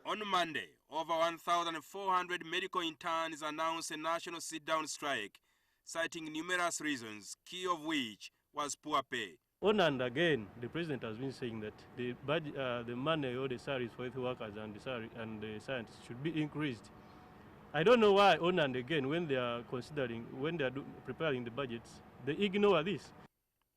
On Monday, over 1,400 medical interns announced a national sit-down strike, citing numerous reasons, key of which was poor pay. On and again, the president has been saying that the money or the salaries for health workers and the scientists should be increased. I don't know why on and again, when they are preparing the budgets, they ignore this.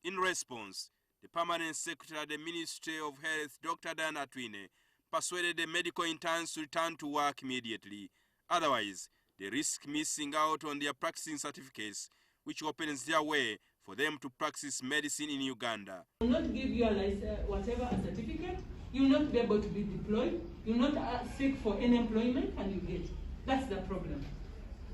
In response, the permanent secretary at the Ministry of Health, Dr. Diana Twine, persuaded the medical interns to return to work immediately. Otherwise, they risk missing out on their practicing certificates, which opens their way for them to practice medicine in Uganda. Will not give you a license, whatever, a certificate. You will not be able to be deployed. You will not seek for any employment, and you get. That's the problem.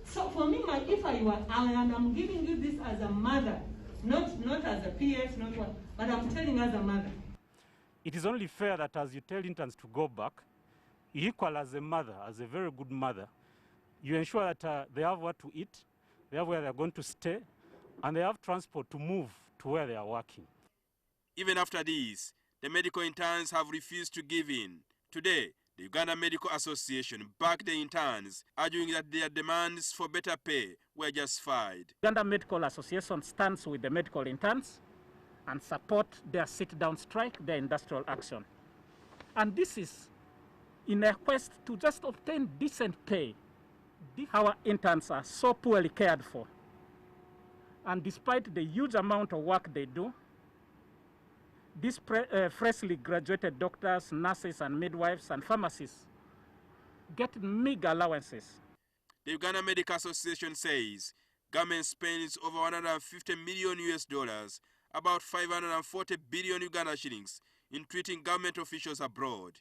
So for me, if I were, and I'm giving you this as a mother, not as a PS, not what, but I'm telling as a mother. It is only fair that as you tell interns to go back, you equal as a mother, as a very good mother, you ensure that they have what to eat, they have where they're going to stay, and they have transport to move to where they are working. Even after this, the medical interns have refused to give in. Today, the Uganda Medical Association backed the interns, arguing that their demands for better pay were justified. Uganda Medical Association stands with the medical interns and support their sit-down strike, their industrial action. And this is in a quest to just obtain decent pay. Our interns are so poorly cared for. And despite the huge amount of work they do, these freshly graduated doctors, nurses and midwives and pharmacists get meager allowances. The Uganda Medical Association says government spends over $150 million, about 540 billion Uganda shillings, in treating government officials abroad.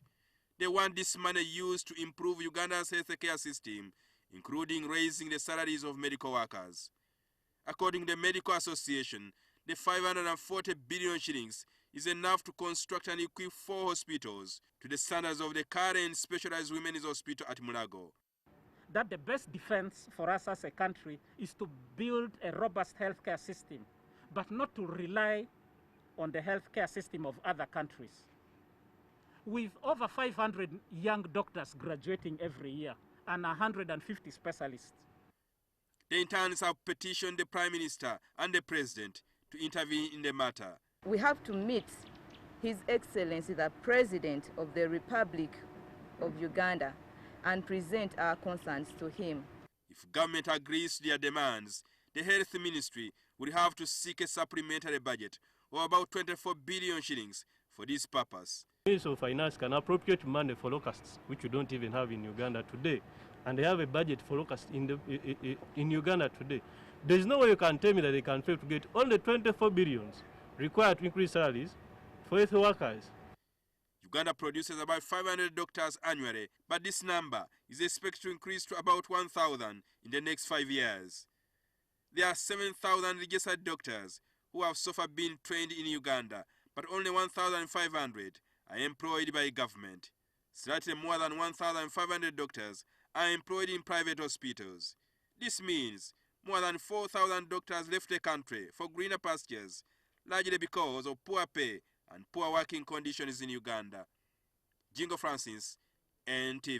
They want this money used to improve Uganda's healthcare system, including raising the salaries of medical workers. According to the Medical Association, the 540 billion shillings is enough to construct and equip 4 hospitals to the standards of the current specialized women's hospital at Mulago. That the best defense for us as a country is to build a robust healthcare system, but not to rely on the healthcare system of other countries. With over 500 young doctors graduating every year and 150 specialists. The interns have petitioned the Prime Minister and the President to intervene in the matter. We have to meet His Excellency, the President of the Republic of Uganda, and present our concerns to him. If government agrees to their demands, the Health Ministry would have to seek a supplementary budget of about 24 billion shillings for this purpose. Ministry of Finance can appropriate money for locusts, which we don't even have in Uganda today. And they have a budget for locusts in Uganda today. There is no way you can tell me that they can fail to get only 24 billions required to increase salaries for health workers. Uganda produces about 500 doctors annually, but this number is expected to increase to about 1,000 in the next 5 years. There are 7,000 registered doctors who have so far been trained in Uganda, but only 1,500 are employed by government. Slightly more than 1,500 doctors are employed in private hospitals. This means more than 4,000 doctors left the country for greener pastures, largely because of poor pay and poor working conditions in Uganda. Jingo Francis, NTV.